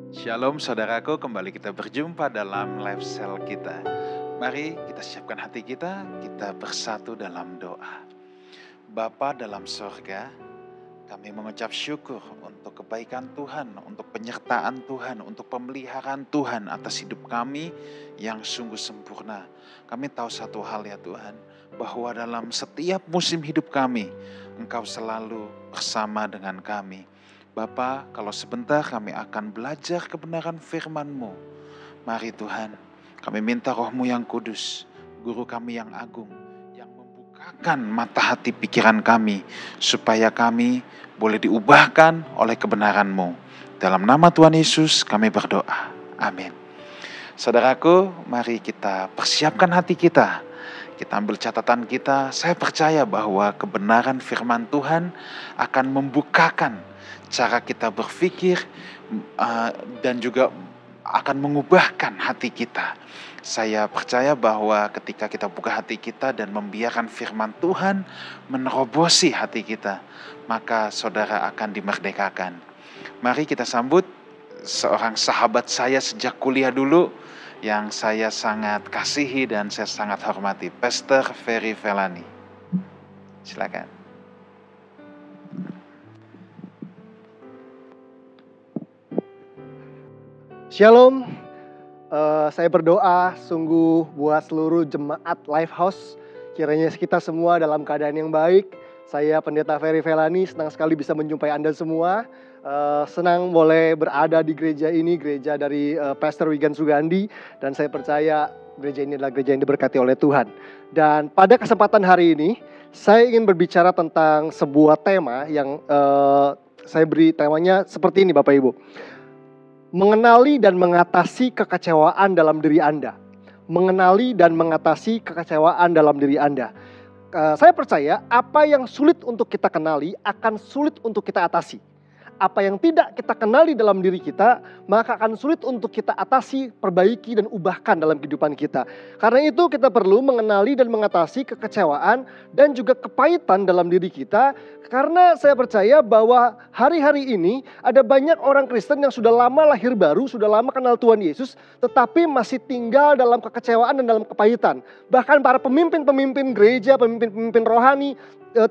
Shalom saudaraku, kembali kita berjumpa dalam live cell kita. Mari kita siapkan hati kita bersatu dalam doa. Bapa dalam sorga, kami mengucap syukur untuk kebaikan Tuhan, untuk penyertaan Tuhan, untuk pemeliharaan Tuhan atas hidup kami yang sungguh sempurna. Kami tahu satu hal ya Tuhan, bahwa dalam setiap musim hidup kami, Engkau selalu bersama dengan kami. Bapa, kalau sebentar kami akan belajar kebenaran firman-Mu. Mari Tuhan, kami minta Roh-Mu yang kudus, Guru kami yang agung, yang membukakan mata hati pikiran kami, supaya kami boleh diubahkan oleh kebenaran-Mu. Dalam nama Tuhan Yesus kami berdoa. Amin. Saudaraku, mari kita persiapkan hati kita. Kita ambil catatan kita. Saya percaya bahwa kebenaran firman Tuhan akan membukakan cara kita berpikir dan juga akan mengubahkan hati kita. Saya percaya bahwa ketika kita buka hati kita dan membiarkan firman Tuhan menerobosi hati kita, maka saudara akan dimerdekakan. Mari kita sambut seorang sahabat saya sejak kuliah dulu yang saya sangat kasihi dan saya sangat hormati, Pastor Ferry Felani. Silakan. Shalom, saya berdoa sungguh buat seluruh jemaat Lifehouse. Kiranya kita semua dalam keadaan yang baik. Saya Pendeta Ferry Felani, senang sekali bisa menjumpai Anda semua. Senang boleh berada di gereja ini, gereja dari Pastor Wigan Sugandi. Dan saya percaya gereja ini adalah gereja yang diberkati oleh Tuhan. Dan pada kesempatan hari ini, saya ingin berbicara tentang sebuah tema yang saya beri temanya seperti ini Bapak Ibu. Mengenali dan mengatasi kekecewaan dalam diri Anda. Mengenali dan mengatasi kekecewaan dalam diri Anda. Saya percaya apa yang sulit untuk kita kenali akan sulit untuk kita atasi. Apa yang tidak kita kenali dalam diri kita, maka akan sulit untuk kita atasi, perbaiki, dan ubahkan dalam kehidupan kita. Karena itu kita perlu mengenali dan mengatasi kekecewaan dan juga kepahitan dalam diri kita. Karena saya percaya bahwa hari-hari ini ada banyak orang Kristen yang sudah lama lahir baru, sudah lama kenal Tuhan Yesus, tetapi masih tinggal dalam kekecewaan dan dalam kepahitan. Bahkan para pemimpin-pemimpin gereja, pemimpin-pemimpin rohani,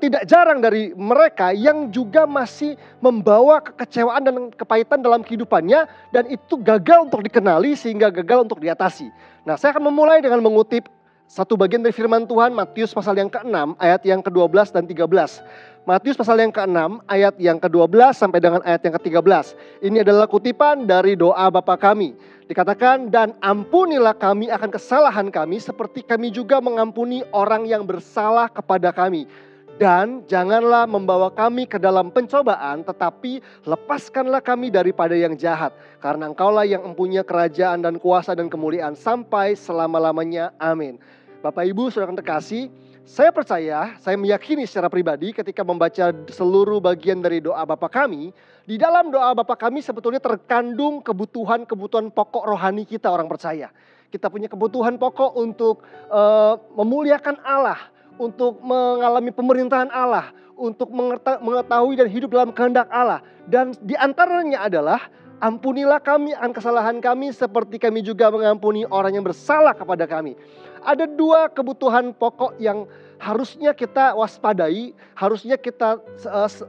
tidak jarang dari mereka yang juga masih membawa kekecewaan dan kepahitan dalam kehidupannya, dan itu gagal untuk dikenali sehingga gagal untuk diatasi. Nah, saya akan memulai dengan mengutip satu bagian dari firman Tuhan, Matius pasal yang ke-6 ayat yang ke-12 dan 13. Matius pasal yang ke-6 ayat yang ke-12 sampai dengan ayat yang ke-13. Ini adalah kutipan dari doa Bapa kami. Dikatakan, dan ampunilah kami akan kesalahan kami seperti kami juga mengampuni orang yang bersalah kepada kami. Dan janganlah membawa kami ke dalam pencobaan, tetapi lepaskanlah kami daripada yang jahat. Karena Engkaulah yang mempunyai kerajaan dan kuasa dan kemuliaan sampai selama-lamanya. Amin. Bapak Ibu saudara terkasih, saya percaya, saya meyakini secara pribadi ketika membaca seluruh bagian dari doa Bapa kami, di dalam doa Bapa kami sebetulnya terkandung kebutuhan-kebutuhan pokok rohani kita orang percaya. Kita punya kebutuhan pokok untuk memuliakan Allah, untuk mengalami pemerintahan Allah, untuk mengetahui dan hidup dalam kehendak Allah. Dan di antaranya adalah, ampunilah kami akan kesalahan kami seperti kami juga mengampuni orang yang bersalah kepada kami. Ada dua kebutuhan pokok yang harusnya kita waspadai, harusnya kita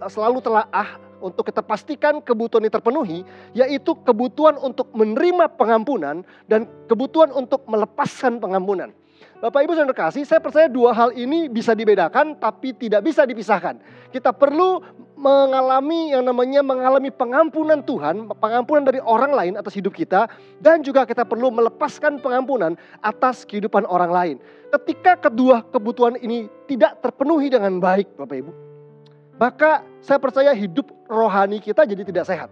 selalu telaah untuk kita pastikan kebutuhan ini terpenuhi, yaitu kebutuhan untuk menerima pengampunan dan kebutuhan untuk melepaskan pengampunan. Bapak Ibu saudara kasih, saya percaya dua hal ini bisa dibedakan tapi tidak bisa dipisahkan. Kita perlu mengalami yang namanya mengalami pengampunan Tuhan, pengampunan dari orang lain atas hidup kita, dan juga kita perlu melepaskan pengampunan atas kehidupan orang lain. Ketika kedua kebutuhan ini tidak terpenuhi dengan baik Bapak Ibu, maka saya percaya hidup rohani kita jadi tidak sehat.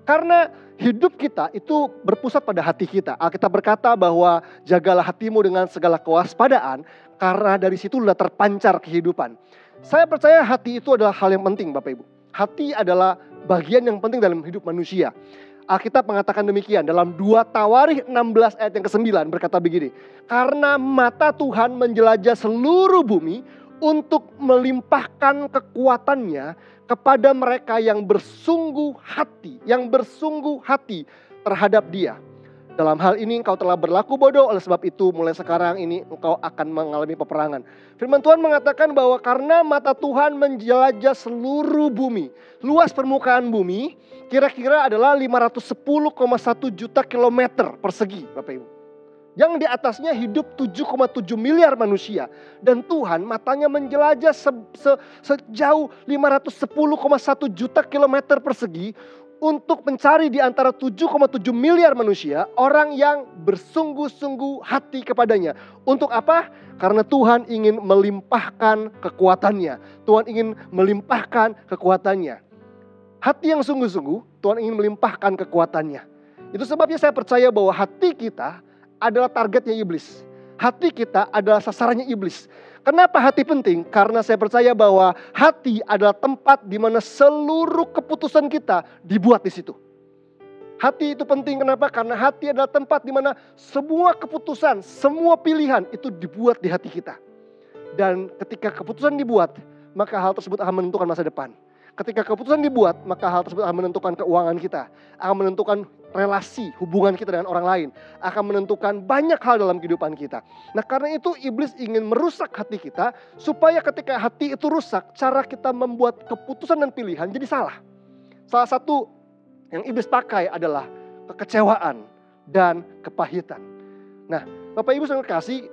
Karena hidup kita itu berpusat pada hati kita. Alkitab berkata bahwa jagalah hatimu dengan segala kewaspadaan, karena dari situlah terpancar kehidupan. Saya percaya hati itu adalah hal yang penting Bapak Ibu. Hati adalah bagian yang penting dalam hidup manusia. Alkitab mengatakan demikian dalam 2 Tawarikh 16 ayat yang ke-9 berkata begini. Karena mata Tuhan menjelajah seluruh bumi untuk melimpahkan kekuatannya kepada mereka yang bersungguh hati terhadap dia. Dalam hal ini engkau telah berlaku bodoh, oleh sebab itu mulai sekarang ini engkau akan mengalami peperangan. Firman Tuhan mengatakan bahwa karena mata Tuhan menjelajah seluruh bumi, luas permukaan bumi kira-kira adalah 510,1 juta kilometer persegi, Bapak Ibu. Yang di atasnya hidup 7,7 miliar manusia. Dan Tuhan matanya menjelajah sejauh 510,1 juta kilometer persegi untuk mencari di antara 7,7 miliar manusia orang yang bersungguh-sungguh hati kepadanya. Untuk apa? Karena Tuhan ingin melimpahkan kekuatannya. Tuhan ingin melimpahkan kekuatannya. Hati yang sungguh-sungguh, Tuhan ingin melimpahkan kekuatannya. Itu sebabnya saya percaya bahwa hati kita adalah targetnya iblis. Hati kita adalah sasarannya iblis. Kenapa hati penting? Karena saya percaya bahwa hati adalah tempat di mana seluruh keputusan kita dibuat di situ. Hati itu penting kenapa? Karena hati adalah tempat di mana semua keputusan, semua pilihan itu dibuat di hati kita. Dan ketika keputusan dibuat, maka hal tersebut akan menentukan masa depan. Ketika keputusan dibuat, maka hal tersebut akan menentukan keuangan kita, akan menentukan relasi, hubungan kita dengan orang lain, akan menentukan banyak hal dalam kehidupan kita. Nah, karena itu iblis ingin merusak hati kita, supaya ketika hati itu rusak, cara kita membuat keputusan dan pilihan jadi salah. Salah satu yang iblis pakai adalah kekecewaan dan kepahitan. Nah, Bapak Ibu saudara kasih,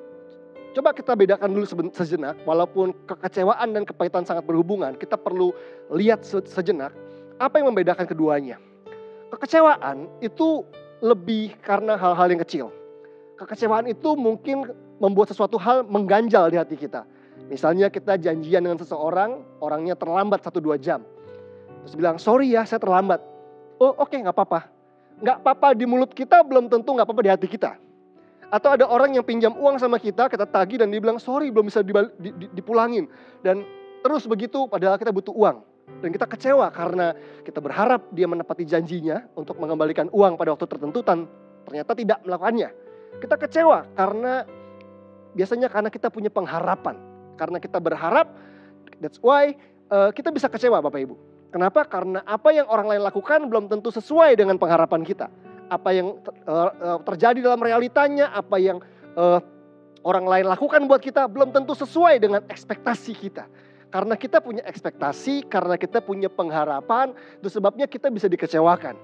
coba kita bedakan dulu sejenak, walaupun kekecewaan dan kepahitan sangat berhubungan, kita perlu lihat sejenak apa yang membedakan keduanya. Kekecewaan itu lebih karena hal-hal yang kecil. Kekecewaan itu mungkin membuat sesuatu hal mengganjal di hati kita. Misalnya kita janjian dengan seseorang, orangnya terlambat 1-2 jam. Terus bilang, sorry ya saya terlambat. Oh oke, gak apa-apa. Gak apa-apa di mulut kita belum tentu gak apa-apa di hati kita. Atau ada orang yang pinjam uang sama kita tagih dan dia bilang sorry belum bisa dipulangin. Dan terus begitu padahal kita butuh uang. Dan kita kecewa karena kita berharap dia menepati janjinya untuk mengembalikan uang pada waktu tertentu dan ternyata tidak melakukannya. Kita kecewa karena biasanya karena kita punya pengharapan. Karena kita berharap, that's why kita bisa kecewa Bapak Ibu. Kenapa? Karena apa yang orang lain lakukan belum tentu sesuai dengan pengharapan kita. Apa yang terjadi dalam realitanya, apa yang orang lain lakukan buat kita belum tentu sesuai dengan ekspektasi kita. Karena kita punya ekspektasi, karena kita punya pengharapan, itu sebabnya kita bisa dikecewakan.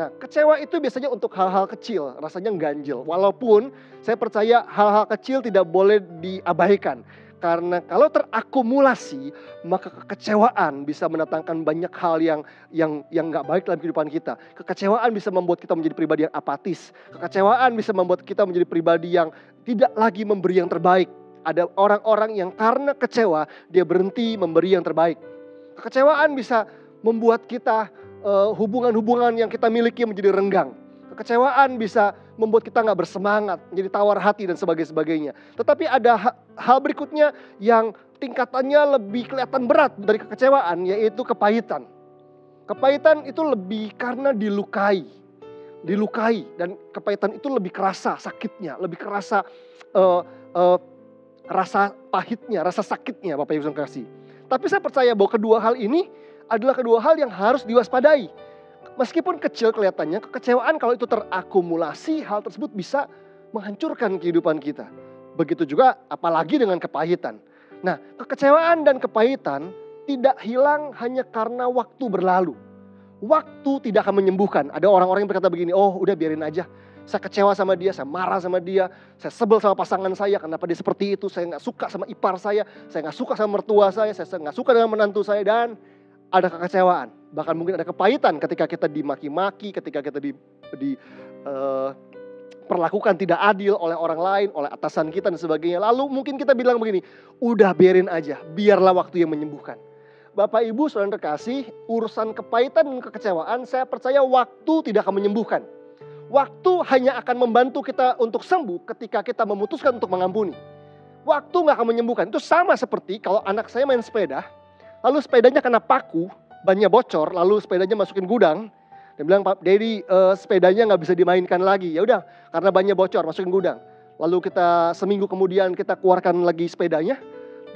Nah, kecewa itu biasanya untuk hal-hal kecil, rasanya ganjil. Walaupun saya percaya hal-hal kecil tidak boleh diabaikan. Karena kalau terakumulasi, maka kekecewaan bisa mendatangkan banyak hal yang gak baik dalam kehidupan kita. Kekecewaan bisa membuat kita menjadi pribadi yang apatis. Kekecewaan bisa membuat kita menjadi pribadi yang tidak lagi memberi yang terbaik. Ada orang-orang yang karena kecewa, dia berhenti memberi yang terbaik. Kekecewaan bisa membuat kita hubungan-hubungan yang kita miliki menjadi renggang. Kekecewaan bisa membuat kita gak bersemangat, menjadi tawar hati dan sebagainya. Tetapi ada hal berikutnya yang tingkatannya lebih kelihatan berat dari kekecewaan, yaitu kepahitan. Kepahitan itu lebih karena dilukai. Dan kepahitan itu lebih kerasa sakitnya, lebih kerasa rasa pahitnya, rasa sakitnya Bapak Ibu saudara kasih. Tapi saya percaya bahwa kedua hal ini adalah kedua hal yang harus diwaspadai. Meskipun kecil kelihatannya, kekecewaan kalau itu terakumulasi, hal tersebut bisa menghancurkan kehidupan kita. Begitu juga apalagi dengan kepahitan. Nah, kekecewaan dan kepahitan tidak hilang hanya karena waktu berlalu. Waktu tidak akan menyembuhkan. Ada orang-orang yang berkata begini, oh udah biarin aja. Saya kecewa sama dia, saya marah sama dia, saya sebel sama pasangan saya, kenapa dia seperti itu, saya gak suka sama ipar saya gak suka sama mertua saya gak suka dengan menantu saya, dan ada kekecewaan. Bahkan mungkin ada kepahitan ketika kita dimaki-maki, ketika kita perlakukan tidak adil oleh orang lain, oleh atasan kita dan sebagainya. Lalu mungkin kita bilang begini, udah biarin aja, biarlah waktu yang menyembuhkan. Bapak Ibu saudara terkasih, urusan kepahitan dan kekecewaan saya percaya waktu tidak akan menyembuhkan. Waktu hanya akan membantu kita untuk sembuh ketika kita memutuskan untuk mengampuni. Waktu gak akan menyembuhkan. Itu sama seperti kalau anak saya main sepeda, lalu sepedanya kena paku, bannya bocor, lalu sepedanya masukin gudang. Dia bilang, Pak Daddy, sepedanya gak bisa dimainkan lagi. Ya udah, karena bannya bocor, masukin gudang. Lalu kita seminggu kemudian kita keluarkan lagi sepedanya.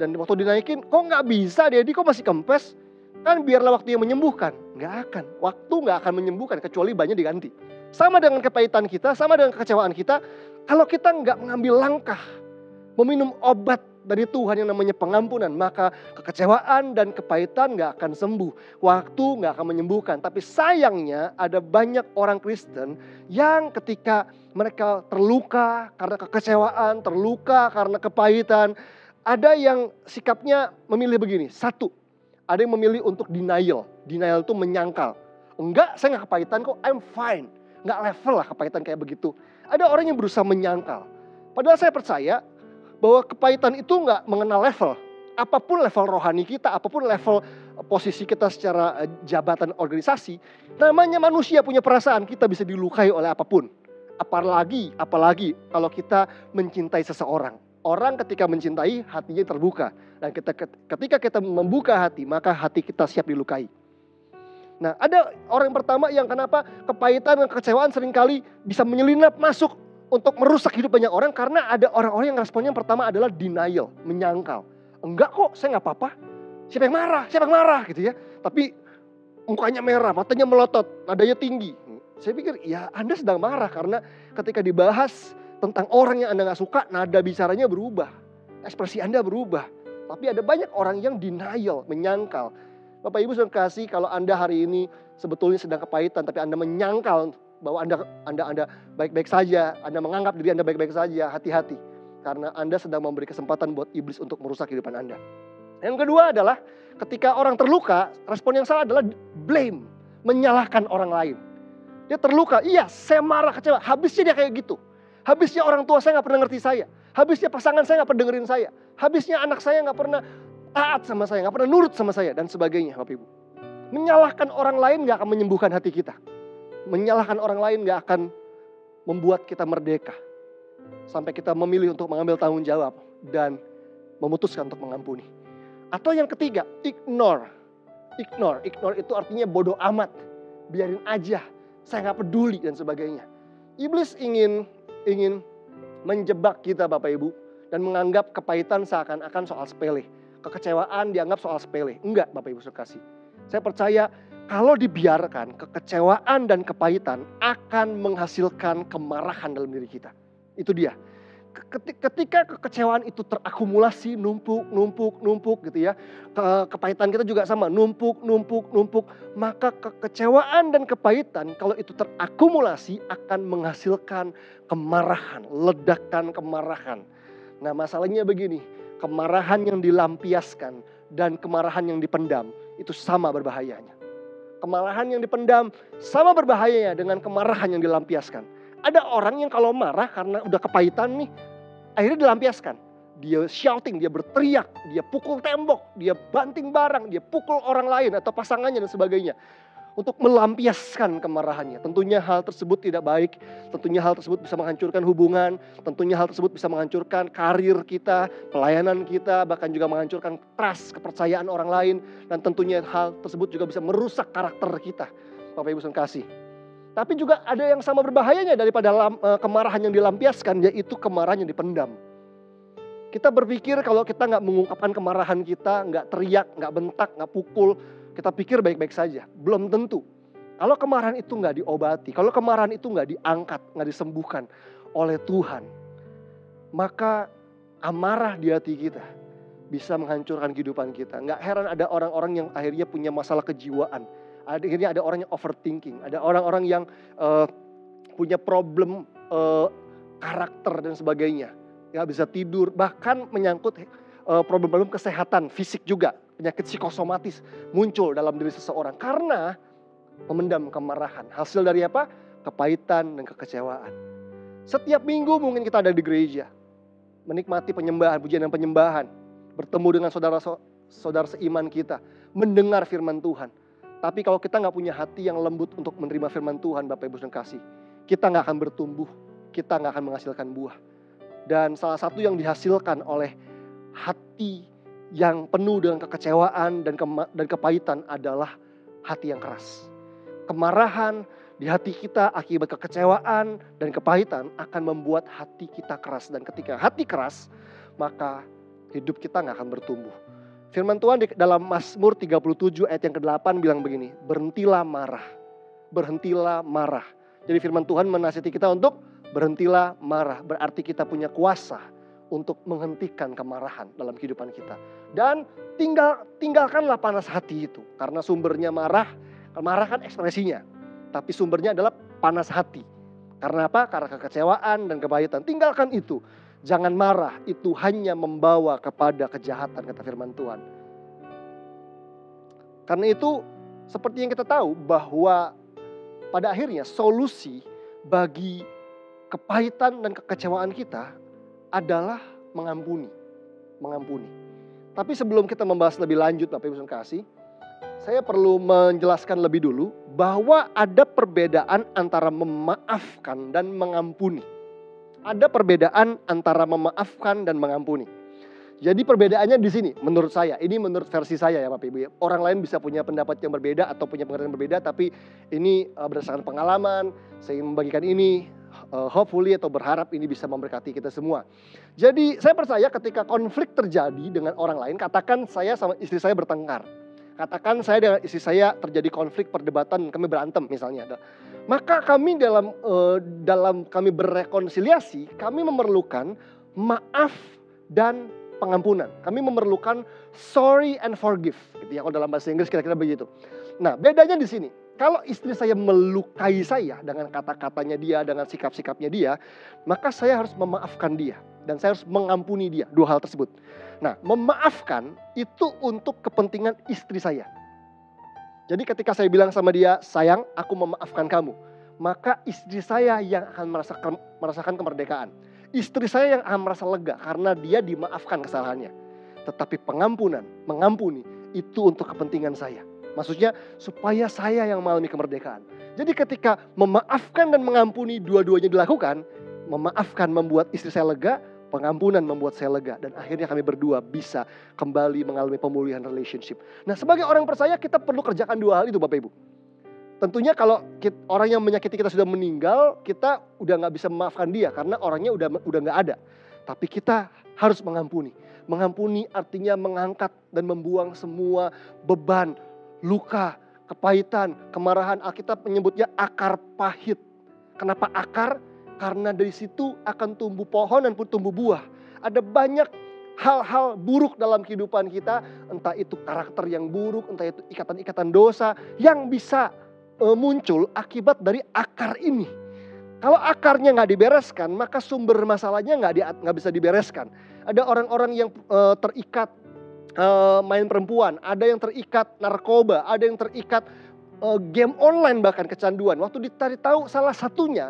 Dan waktu dinaikin, kok gak bisa Daddy, kok masih kempes? Kan biarlah waktu yang menyembuhkan. Gak akan, waktu gak akan menyembuhkan kecuali bannya diganti. Sama dengan kepahitan kita, sama dengan kekecewaan kita. Kalau kita nggak mengambil langkah, meminum obat dari Tuhan yang namanya pengampunan, maka kekecewaan dan kepahitan nggak akan sembuh. Waktu nggak akan menyembuhkan. Tapi sayangnya ada banyak orang Kristen yang ketika mereka terluka karena kekecewaan, terluka karena kepahitan, ada yang sikapnya memilih begini. Satu, ada yang memilih untuk denial. Denial itu menyangkal. Enggak, saya nggak kepahitan kok, I'm fine. Nggak level lah kepahitan kayak begitu. Ada orang yang berusaha menyangkal. Padahal saya percaya bahwa kepahitan itu nggak mengenal level. Apapun level rohani kita, apapun level posisi kita secara jabatan organisasi, namanya manusia punya perasaan, kita bisa dilukai oleh apapun. Apalagi kalau kita mencintai seseorang. Orang ketika mencintai, hatinya terbuka. Dan ketika kita membuka hati, maka hati kita siap dilukai. Nah, ada orang pertama yang kenapa kepahitan dan kekecewaan seringkali bisa menyelinap masuk untuk merusak hidup banyak orang. Karena ada orang-orang yang responnya yang pertama adalah denial, menyangkal. Enggak kok, saya nggak apa-apa. Siapa yang marah gitu ya. Tapi mukanya merah, matanya melotot, nadanya tinggi. Saya pikir ya Anda sedang marah karena ketika dibahas tentang orang yang Anda nggak suka, nada bicaranya berubah. Ekspresi Anda berubah. Tapi ada banyak orang yang denial, menyangkal. Bapak Ibu saudara kasih, kalau Anda hari ini sebetulnya sedang kepahitan, tapi Anda menyangkal bahwa Anda baik-baik saja, Anda menganggap diri Anda baik-baik saja, hati-hati. Karena Anda sedang memberi kesempatan buat iblis untuk merusak kehidupan Anda. Yang kedua adalah ketika orang terluka, respon yang salah adalah blame, menyalahkan orang lain. Dia terluka, iya saya marah, kecewa, habisnya dia kayak gitu. Habisnya orang tua saya gak pernah ngerti saya. Habisnya pasangan saya gak pernah dengerin saya. Habisnya anak saya gak pernah taat sama saya, gak pernah nurut sama saya, dan sebagainya Bapak Ibu. Menyalahkan orang lain gak akan menyembuhkan hati kita. Menyalahkan orang lain gak akan membuat kita merdeka. Sampai kita memilih untuk mengambil tanggung jawab dan memutuskan untuk mengampuni. Atau yang ketiga, ignore. Ignore itu artinya bodoh amat. Biarin aja, saya gak peduli dan sebagainya. Iblis ingin menjebak kita Bapak Ibu. Dan menganggap kepahitan seakan-akan soal sepele. Kekecewaan dianggap soal sepele. Enggak Bapak Ibu saudara kasih. Saya percaya kalau dibiarkan, kekecewaan dan kepahitan akan menghasilkan kemarahan dalam diri kita. Itu dia. Ketika kekecewaan itu terakumulasi, numpuk gitu ya. Kepahitan kita juga sama, numpuk. Maka kekecewaan dan kepahitan kalau itu terakumulasi akan menghasilkan kemarahan, ledakan kemarahan. Nah masalahnya begini, kemarahan yang dilampiaskan dan kemarahan yang dipendam itu sama berbahayanya. Kemarahan yang dipendam sama berbahayanya dengan kemarahan yang dilampiaskan. Ada orang yang kalau marah karena udah kepahitan nih, akhirnya dilampiaskan. Dia shouting, dia berteriak, dia pukul tembok, dia banting barang, dia pukul orang lain atau pasangannya dan sebagainya. Untuk melampiaskan kemarahannya. Tentunya hal tersebut tidak baik. Tentunya hal tersebut bisa menghancurkan hubungan. Tentunya hal tersebut bisa menghancurkan karir kita, pelayanan kita, bahkan juga menghancurkan trust, kepercayaan orang lain. Dan tentunya hal tersebut juga bisa merusak karakter kita. Bapak Ibu saudara kasih. Tapi juga ada yang sama berbahayanya daripada kemarahan yang dilampiaskan, yaitu kemarahan yang dipendam. Kita berpikir kalau kita nggak mengungkapkan kemarahan kita, nggak teriak, nggak bentak, nggak pukul, kita pikir baik-baik saja. Belum tentu. Kalau kemarahan itu nggak diobati, kalau kemarahan itu nggak diangkat, nggak disembuhkan oleh Tuhan, maka amarah di hati kita bisa menghancurkan kehidupan kita. Nggak heran ada orang-orang yang akhirnya punya masalah kejiwaan. Akhirnya ada orang yang overthinking, ada orang-orang yang punya problem karakter dan sebagainya. Nggak bisa tidur, bahkan menyangkut problem-problem kesehatan fisik juga. Penyakit psikosomatis muncul dalam diri seseorang karena memendam kemarahan. Hasil dari apa? Kepahitan dan kekecewaan. Setiap minggu mungkin kita ada di gereja. Menikmati penyembahan, pujian dan penyembahan. Bertemu dengan saudara seiman kita. Mendengar firman Tuhan. Tapi kalau kita gak punya hati yang lembut untuk menerima firman Tuhan, Bapak Ibu saudara kasih, kita gak akan bertumbuh, kita gak akan menghasilkan buah. Dan salah satu yang dihasilkan oleh hati yang penuh dengan kekecewaan dan kepahitan adalah hati yang keras. Kemarahan di hati kita akibat kekecewaan dan kepahitan akan membuat hati kita keras. Dan ketika hati keras, maka hidup kita gak akan bertumbuh. Firman Tuhan dalam Mazmur 37 ayat yang ke-8 bilang begini, berhentilah marah, Jadi firman Tuhan menasihati kita untuk berhentilah marah. Berarti kita punya kuasa untuk menghentikan kemarahan dalam kehidupan kita. Dan tinggalkanlah panas hati itu. Karena sumbernya marah kan ekspresinya. Tapi sumbernya adalah panas hati. Karena apa? Karena kekecewaan dan kepahitan. Tinggalkan itu. Jangan marah, itu hanya membawa kepada kejahatan, kata firman Tuhan. Karena itu seperti yang kita tahu bahwa pada akhirnya solusi bagi kepahitan dan kekecewaan kita adalah mengampuni. Tapi sebelum kita membahas lebih lanjut Bapak Ibu kasih, saya perlu menjelaskan lebih dulu bahwa ada perbedaan antara memaafkan dan mengampuni. Ada perbedaan antara memaafkan dan mengampuni. Jadi perbedaannya di sini menurut saya. Ini menurut versi saya ya Bapak Ibu. Orang lain bisa punya pendapat yang berbeda atau punya pengertian yang berbeda. Tapi ini berdasarkan pengalaman. Saya membagikan ini hopefully atau berharap ini bisa memberkati kita semua. Jadi saya percaya ketika konflik terjadi dengan orang lain. Katakan saya sama istri saya bertengkar. Katakan saya dengan istri saya terjadi konflik perdebatan. Kami berantem misalnya. Maka kami dalam kami berrekonsiliasi, kami memerlukan maaf dan pengampunan. Kami memerlukan sorry and forgive. Gitu ya, kalau dalam bahasa Inggris kira-kira begitu. Nah, bedanya di sini. Kalau istri saya melukai saya dengan kata-katanya dia, dengan sikap-sikapnya dia, maka saya harus memaafkan dia. Dan saya harus mengampuni dia. Dua hal tersebut. Nah, memaafkan itu untuk kepentingan istri saya. Jadi ketika saya bilang sama dia, sayang aku memaafkan kamu. Maka istri saya yang akan merasakan kemerdekaan. Istri saya yang akan merasa lega karena dia dimaafkan kesalahannya. Tetapi mengampuni itu untuk kepentingan saya. Maksudnya supaya saya yang mengalami kemerdekaan. Jadi ketika memaafkan dan mengampuni dua-duanya dilakukan, memaafkan membuat istri saya lega, pengampunan membuat saya lega. Dan akhirnya kami berdua bisa kembali mengalami pemulihan relationship. Nah sebagai orang percaya kita perlu kerjakan dua hal itu Bapak Ibu. Tentunya kalau orang yang menyakiti kita sudah meninggal, kita udah gak bisa memaafkan dia karena orangnya udah gak ada. Tapi kita harus mengampuni. Mengampuni artinya mengangkat dan membuang semua beban, luka, kepahitan, kemarahan. Alkitab menyebutnya akar pahit. Kenapa akar? Karena dari situ akan tumbuh pohon dan pun tumbuh buah. Ada banyak hal-hal buruk dalam kehidupan kita. Entah itu karakter yang buruk, entah itu ikatan-ikatan dosa yang bisa muncul akibat dari akar ini. Kalau akarnya nggak dibereskan, maka sumber masalahnya nggak bisa dibereskan. Ada orang-orang yang terikat main perempuan, ada yang terikat narkoba, ada yang terikat game online bahkan kecanduan. Waktu dicari tahu salah satunya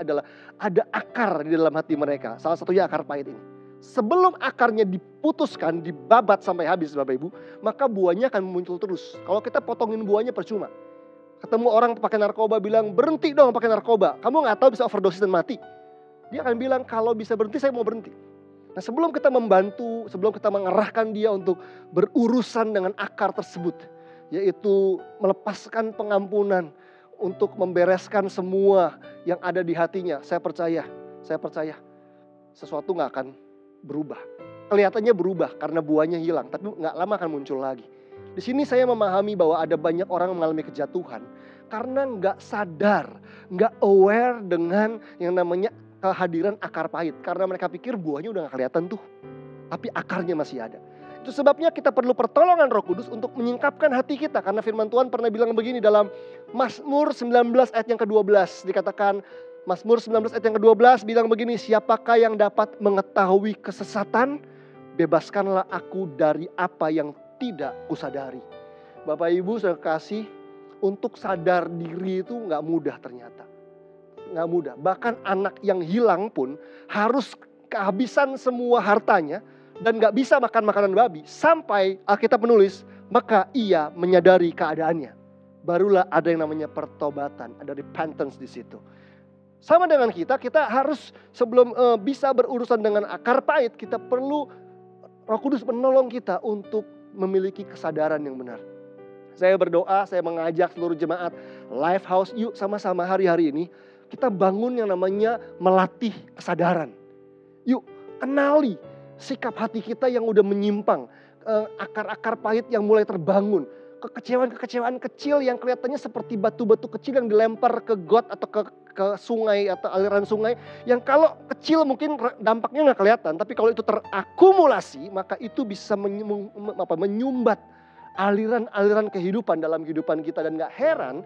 adalah ada akar di dalam hati mereka. Salah satunya akar pahit ini. Sebelum akarnya diputuskan, dibabat sampai habis Bapak Ibu, maka buahnya akan muncul terus. Kalau kita potongin buahnya percuma. Ketemu orang pakai narkoba bilang berhenti dong pakai narkoba. Kamu gak tahu bisa overdosis dan mati. Dia akan bilang kalau bisa berhenti saya mau berhenti. Nah sebelum kita membantu, sebelum kita mengerahkan dia untuk berurusan dengan akar tersebut. Yaitu melepaskan pengampunan untuk membereskan semua yang ada di hatinya. Saya percaya sesuatu gak akan berubah. Kelihatannya berubah karena buahnya hilang tapi gak lama akan muncul lagi. Di sini saya memahami bahwa ada banyak orang yang mengalami kejatuhan karena nggak sadar, nggak aware dengan yang namanya kehadiran akar pahit. Karena mereka pikir buahnya udah nggak kelihatan tuh, tapi akarnya masih ada. Itu sebabnya kita perlu pertolongan Roh Kudus untuk menyingkapkan hati kita. Karena firman Tuhan pernah bilang begini dalam Mazmur 19 ayat yang ke-12. Dikatakan Mazmur 19 ayat yang ke-12 bilang begini, siapakah yang dapat mengetahui kesesatan? Bebaskanlah aku dari apa yang tidak kusadari. Bapak Ibu saya kasih, untuk sadar diri itu gak mudah ternyata. Gak mudah. Bahkan anak yang hilang pun harus kehabisan semua hartanya dan gak bisa makan makanan babi. Sampai Alkitab menulis, maka ia menyadari keadaannya. Barulah ada yang namanya pertobatan, ada repentance di situ. Sama dengan kita harus sebelum bisa berurusan dengan akar pahit, kita perlu Roh Kudus menolong kita untuk memiliki kesadaran yang benar. Saya berdoa, saya mengajak seluruh jemaat Lifehouse, yuk sama-sama hari-hari ini kita bangun yang namanya melatih kesadaran. Yuk kenali sikap hati kita yang udah menyimpang, akar-akar pahit yang mulai terbangun. kekecewaan-kekecewaan kecil yang kelihatannya seperti batu-batu kecil yang dilempar ke got atau ke sungai atau aliran sungai. Yang kalau kecil mungkin dampaknya nggak kelihatan. Tapi kalau itu terakumulasi maka itu bisa menyumbat aliran-aliran kehidupan dalam kehidupan kita. Dan gak heran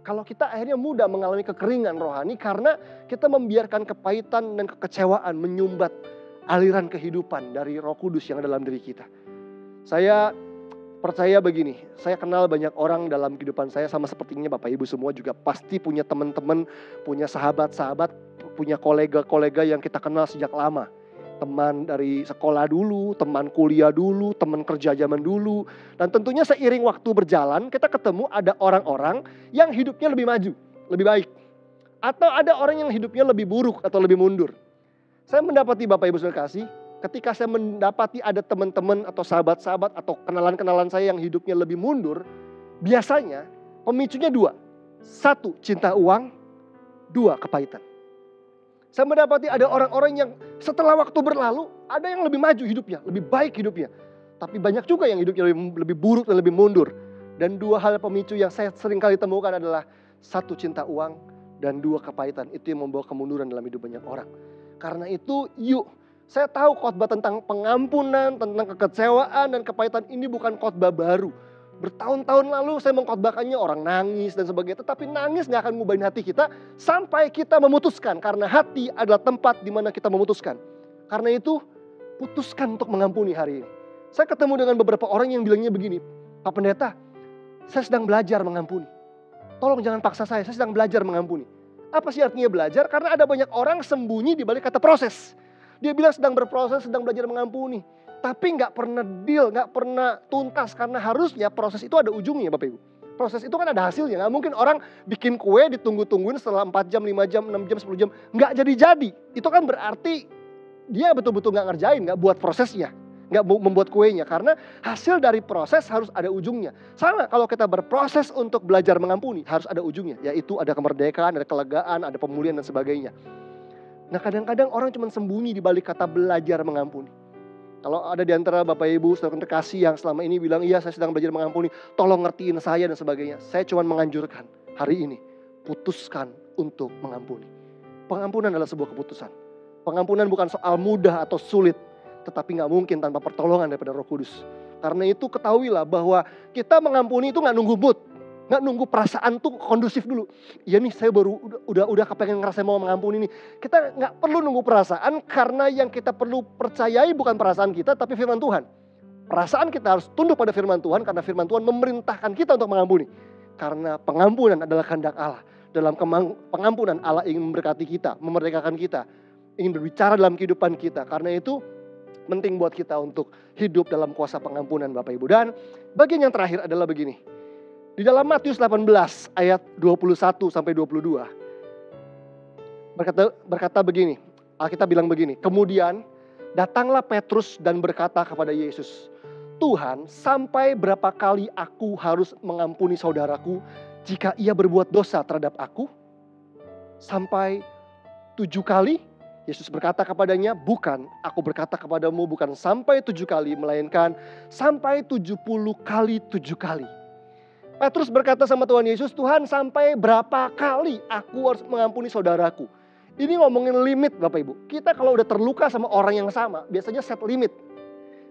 kalau kita akhirnya mudah mengalami kekeringan rohani karena kita membiarkan kepahitan dan kekecewaan menyumbat aliran kehidupan dari Roh Kudus yang dalam diri kita. Saya percaya begini, saya kenal banyak orang dalam kehidupan saya sama sepertinya Bapak Ibu semua juga pasti punya teman-teman, punya sahabat-sahabat, punya kolega-kolega yang kita kenal sejak lama. Teman dari sekolah dulu, teman kuliah dulu, teman kerja zaman dulu. Dan tentunya seiring waktu berjalan kita ketemu ada orang-orang yang hidupnya lebih maju, lebih baik. Atau ada orang yang hidupnya lebih buruk atau lebih mundur. Saya mendapati Bapak Ibu saudara kasih, ketika saya mendapati ada teman-teman atau sahabat-sahabat atau kenalan-kenalan saya yang hidupnya lebih mundur, biasanya pemicunya dua. Satu, cinta uang. Dua, kepahitan. Saya mendapati ada orang-orang yang setelah waktu berlalu, ada yang lebih maju hidupnya, lebih baik hidupnya. Tapi banyak juga yang hidupnya lebih buruk dan lebih mundur. Dan dua hal pemicu yang saya sering kali temukan adalah satu, cinta uang, dan dua, kepahitan. Itu yang membawa kemunduran dalam hidup banyak orang. Karena itu yuk, saya tahu khotbah tentang pengampunan, tentang kekecewaan dan kepahitan ini bukan khotbah baru. Bertahun-tahun lalu saya mengkhotbahkannya, orang nangis dan sebagainya. Tetapi nangis gak akan ngubahin hati kita sampai kita memutuskan. Karena hati adalah tempat di mana kita memutuskan. Karena itu putuskan untuk mengampuni hari ini. Saya ketemu dengan beberapa orang yang bilangnya begini, Pak Pendeta, saya sedang belajar mengampuni. Tolong jangan paksa saya sedang belajar mengampuni. Apa sih artinya belajar? Karena ada banyak orang sembunyi di balik kata proses. Dia bilang sedang berproses, sedang belajar mengampuni. Tapi gak pernah deal, gak pernah tuntas. Karena harusnya proses itu ada ujungnya Bapak Ibu. Proses itu kan ada hasilnya. Gak mungkin orang bikin kue ditunggu-tungguin setelah 4 jam, 5 jam, 6 jam, 10 jam. Gak jadi-jadi. Itu kan berarti dia betul-betul gak ngerjain, gak buat prosesnya. Gak membuat kuenya. Karena hasil dari proses harus ada ujungnya. Sama kalau kita berproses untuk belajar mengampuni, harus ada ujungnya. Yaitu ada kemerdekaan, ada kelegaan, ada pemulihan dan sebagainya. Nah kadang-kadang orang cuma sembunyi di balik kata belajar mengampuni. Kalau ada di antara Bapak Ibu, saudara terkasih yang selama ini bilang, iya saya sedang belajar mengampuni, tolong ngertiin saya dan sebagainya. Saya cuma menganjurkan hari ini, putuskan untuk mengampuni. Pengampunan adalah sebuah keputusan. Pengampunan bukan soal mudah atau sulit, tetapi gak mungkin tanpa pertolongan daripada Roh Kudus. Karena itu ketahuilah bahwa kita mengampuni itu gak nunggu mood. Gak nunggu perasaan tuh kondusif dulu. Iya nih saya baru udah kepengen ngerasa mau mengampuni nih. Kita gak perlu nunggu perasaan karena yang kita perlu percayai bukan perasaan kita tapi firman Tuhan. Perasaan kita harus tunduk pada firman Tuhan karena firman Tuhan memerintahkan kita untuk mengampuni. Karena pengampunan adalah kehendak Allah. Dalam pengampunan Allah ingin memberkati kita, memerdekakan kita. Ingin berbicara dalam kehidupan kita. Karena itu penting buat kita untuk hidup dalam kuasa pengampunan Bapak Ibu. Dan bagian yang terakhir adalah begini. Di dalam Matius 18 ayat 21 sampai 22 berkata begini, Alkitab bilang begini, kemudian datanglah Petrus dan berkata kepada Yesus, Tuhan, sampai berapa kali aku harus mengampuni saudaraku jika ia berbuat dosa terhadap aku? Sampai 7 kali? Yesus berkata kepadanya, bukan, aku berkata kepadamu bukan sampai 7 kali, melainkan sampai 70 kali 7 kali. Petrus berkata sama Tuhan Yesus, Tuhan sampai berapa kali aku harus mengampuni saudaraku? Ini ngomongin limit Bapak Ibu. Kita kalau udah terluka sama orang yang sama, biasanya set limit.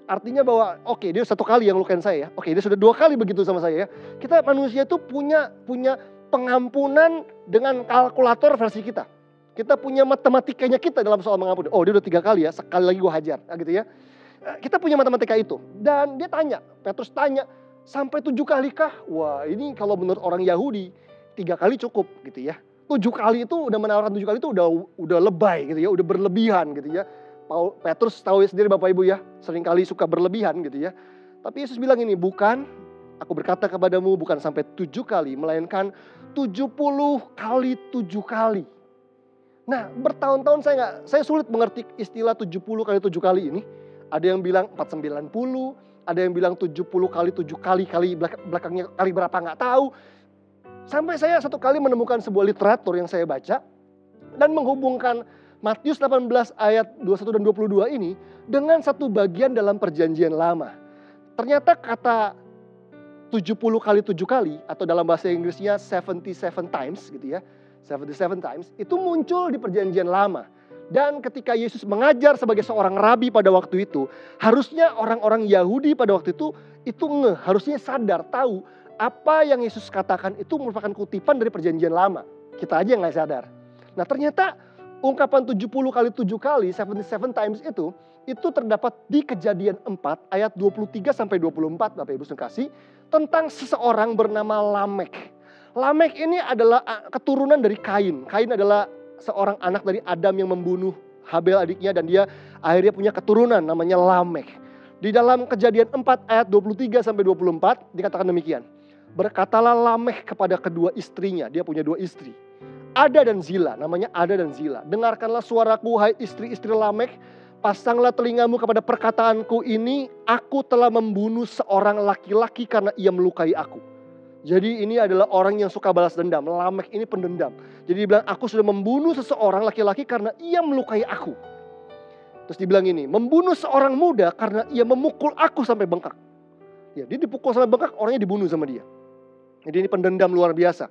Artinya bahwa oke, dia 1 kali yang lukain saya ya. Oke, dia sudah 2 kali begitu sama saya ya. Kita manusia itu punya pengampunan dengan kalkulator versi kita. Kita punya matematikanya kita dalam soal mengampuni. Oh dia udah 3 kali ya, sekali lagi gue hajar. Nah, gitu ya. Kita punya matematika itu. Dan dia tanya, Petrus tanya, sampai 7 kali kah? Wah ini kalau menurut orang Yahudi 3 kali cukup gitu ya. 7 kali itu udah menawarkan 7 kali itu udah lebay gitu ya. Udah berlebihan gitu ya. Petrus tahu sendiri Bapak Ibu ya. Seringkali suka berlebihan gitu ya. Tapi Yesus bilang ini, bukan. Aku berkata kepadamu bukan sampai 7 kali. Melainkan 70 kali 7 kali. Nah bertahun-tahun saya sulit mengerti istilah 70 kali 7 kali ini. Ada yang bilang 490. Ada yang bilang 70 kali 7 kali belakangnya kali berapa gak tahu. Sampai saya 1 kali menemukan sebuah literatur yang saya baca. Dan menghubungkan Matius 18 ayat 21 dan 22 ini dengan satu bagian dalam perjanjian lama. Ternyata kata 70 kali 7 kali, atau dalam bahasa Inggrisnya 77 times gitu ya. 77 times, itu muncul di perjanjian lama. Dan ketika Yesus mengajar sebagai seorang rabi pada waktu itu, harusnya orang-orang Yahudi pada waktu itu harusnya sadar, tahu apa yang Yesus katakan itu merupakan kutipan dari perjanjian lama. Kita aja yang gak sadar. Nah ternyata ungkapan 70 kali 7 kali, 77 times itu terdapat di Kejadian 4 ayat 23 sampai 24 Bapak Ibu sekasih, tentang seseorang bernama Lamek. Lamek ini adalah keturunan dari Kain. Kain adalah seorang anak dari Adam yang membunuh Habel adiknya, dan dia akhirnya punya keturunan namanya Lamek. Di dalam Kejadian 4 ayat 23 sampai 24 dikatakan demikian. Berkatalah Lamek kepada kedua istrinya, dia punya 2 istri. Ada dan Zila, namanya Ada dan Zila. Dengarkanlah suaraku hai istri-istri Lamek, pasanglah telingamu kepada perkataanku ini, aku telah membunuh seorang laki-laki karena ia melukai aku. Jadi ini adalah orang yang suka balas dendam. Lamek ini pendendam. Jadi dibilang, aku sudah membunuh seseorang laki-laki karena ia melukai aku. Terus dibilang ini, membunuh seorang muda karena ia memukul aku sampai bengkak. Ya, dia dipukul sampai bengkak, orangnya dibunuh sama dia. Jadi ini pendendam luar biasa.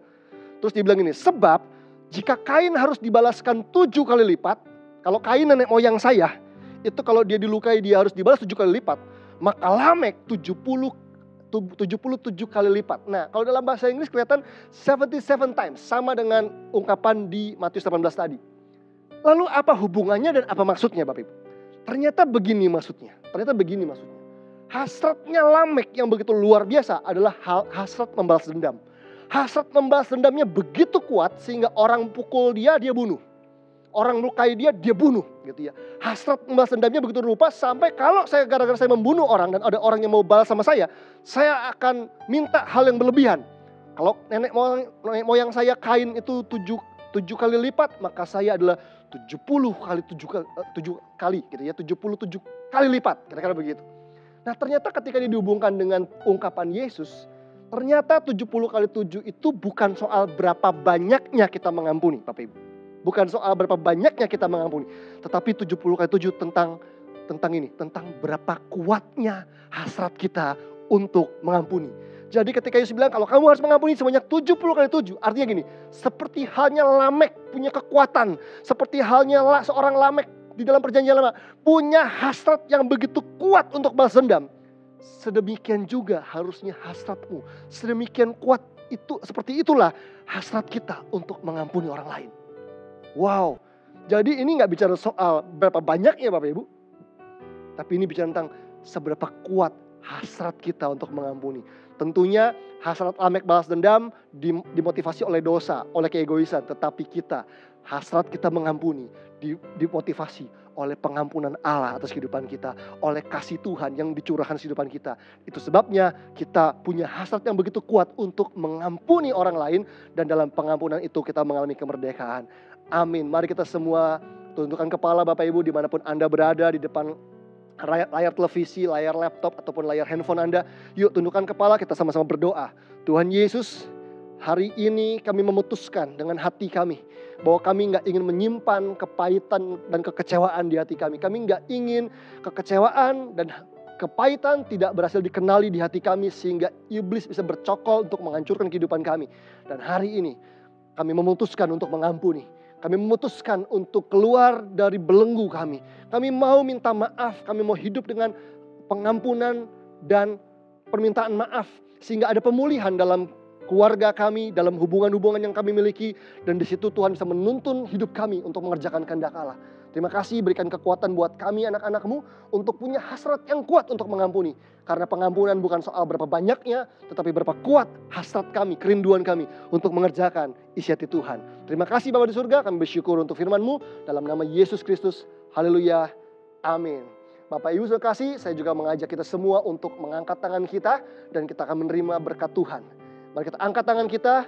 Terus dibilang ini, sebab jika Kain harus dibalaskan 7 kali lipat, kalau Kain nenek moyang saya, itu kalau dia dilukai dia harus dibalas 7 kali lipat, maka Lamek 77 kali lipat. Nah, kalau dalam bahasa Inggris kelihatan 77 times, sama dengan ungkapan di Matius 18 tadi. Lalu apa hubungannya dan apa maksudnya Bapak Ibu? Ternyata begini maksudnya. Hasratnya Lamek yang begitu luar biasa adalah hasrat membalas dendam. Hasrat membalas dendamnya begitu kuat sehingga orang pukul dia bunuh. Orang melukai dia bunuh gitu ya. Hasrat membalas dendamnya begitu rupa sampai kalau gara-gara saya membunuh orang dan ada orang yang mau balas sama saya akan minta hal yang berlebihan. Kalau nenek moyang saya Kain itu 7 kali lipat, maka saya adalah 70 kali 7 kali gitu ya, 77 kali lipat, kira-kira begitu. Nah ternyata ketika dihubungkan dengan ungkapan Yesus, ternyata 70 kali 7 itu bukan soal berapa banyaknya kita mengampuni Bapak Ibu. Bukan soal berapa banyaknya kita mengampuni, tetapi 70 kali 7 tentang berapa kuatnya hasrat kita untuk mengampuni. Jadi ketika Yesus bilang kalau kamu harus mengampuni sebanyak 70 kali 7, artinya gini, seperti halnya Lamek punya kekuatan, seperti halnya seorang Lamek di dalam perjanjian lama punya hasrat yang begitu kuat untuk balas dendam. Sedemikian juga harusnya hasratmu, sedemikian kuat itu, seperti itulah hasrat kita untuk mengampuni orang lain. Wow, jadi ini gak bicara soal berapa banyaknya Bapak Ibu, tapi ini bicara tentang seberapa kuat hasrat kita untuk mengampuni. Tentunya hasrat Lamek balas dendam dimotivasi oleh dosa, oleh keegoisan. Tetapi hasrat kita mengampuni dimotivasi oleh pengampunan Allah atas kehidupan kita, oleh kasih Tuhan yang dicurahkan di kehidupan kita. Itu sebabnya kita punya hasrat yang begitu kuat untuk mengampuni orang lain, dan dalam pengampunan itu kita mengalami kemerdekaan. Amin. Mari kita semua tundukkan kepala Bapak Ibu dimanapun Anda berada, di depan layar televisi, layar laptop, ataupun layar handphone Anda. Yuk tundukkan kepala, kita sama-sama berdoa. Tuhan Yesus, hari ini kami memutuskan dengan hati kami bahwa kami gak ingin menyimpan kepahitan dan kekecewaan di hati kami. Kami gak ingin kekecewaan dan kepahitan tidak berhasil dikenali di hati kami sehingga iblis bisa bercokol untuk menghancurkan kehidupan kami. Dan hari ini kami memutuskan untuk mengampuni. Kami memutuskan untuk keluar dari belenggu kami. Kami mau minta maaf, kami mau hidup dengan pengampunan dan permintaan maaf. Sehingga ada pemulihan dalam keluarga kami, dalam hubungan-hubungan yang kami miliki. Dan di situ Tuhan bisa menuntun hidup kami untuk mengerjakan kehendak Allah. Terima kasih, berikan kekuatan buat kami anak-anak-Mu untuk punya hasrat yang kuat untuk mengampuni. Karena pengampunan bukan soal berapa banyaknya, tetapi berapa kuat hasrat kami, kerinduan kami untuk mengerjakan isi hati Tuhan. Terima kasih Bapa di surga, kami bersyukur untuk firman-Mu dalam nama Yesus Kristus. Haleluya. Amin. Bapak Ibu saudara kasih, saya juga mengajak kita semua untuk mengangkat tangan kita dan kita akan menerima berkat Tuhan. Mari kita angkat tangan kita.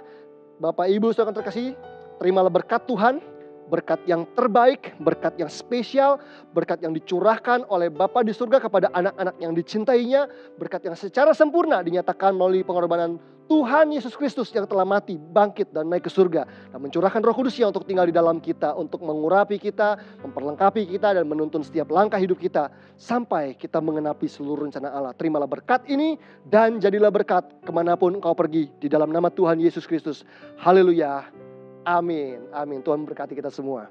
Bapak Ibu saudara terkasih, terimalah berkat Tuhan. Berkat yang terbaik, berkat yang spesial, berkat yang dicurahkan oleh Bapa di surga kepada anak-anak yang dicintainya, berkat yang secara sempurna dinyatakan melalui pengorbanan Tuhan Yesus Kristus yang telah mati, bangkit dan naik ke surga. Dan mencurahkan Roh Kudus-Nya untuk tinggal di dalam kita. Untuk mengurapi kita, memperlengkapi kita dan menuntun setiap langkah hidup kita. Sampai kita mengenapi seluruh rencana Allah. Terimalah berkat ini dan jadilah berkat kemanapun engkau pergi. Di dalam nama Tuhan Yesus Kristus. Haleluya. Amin. Amin. Tuhan memberkati kita semua.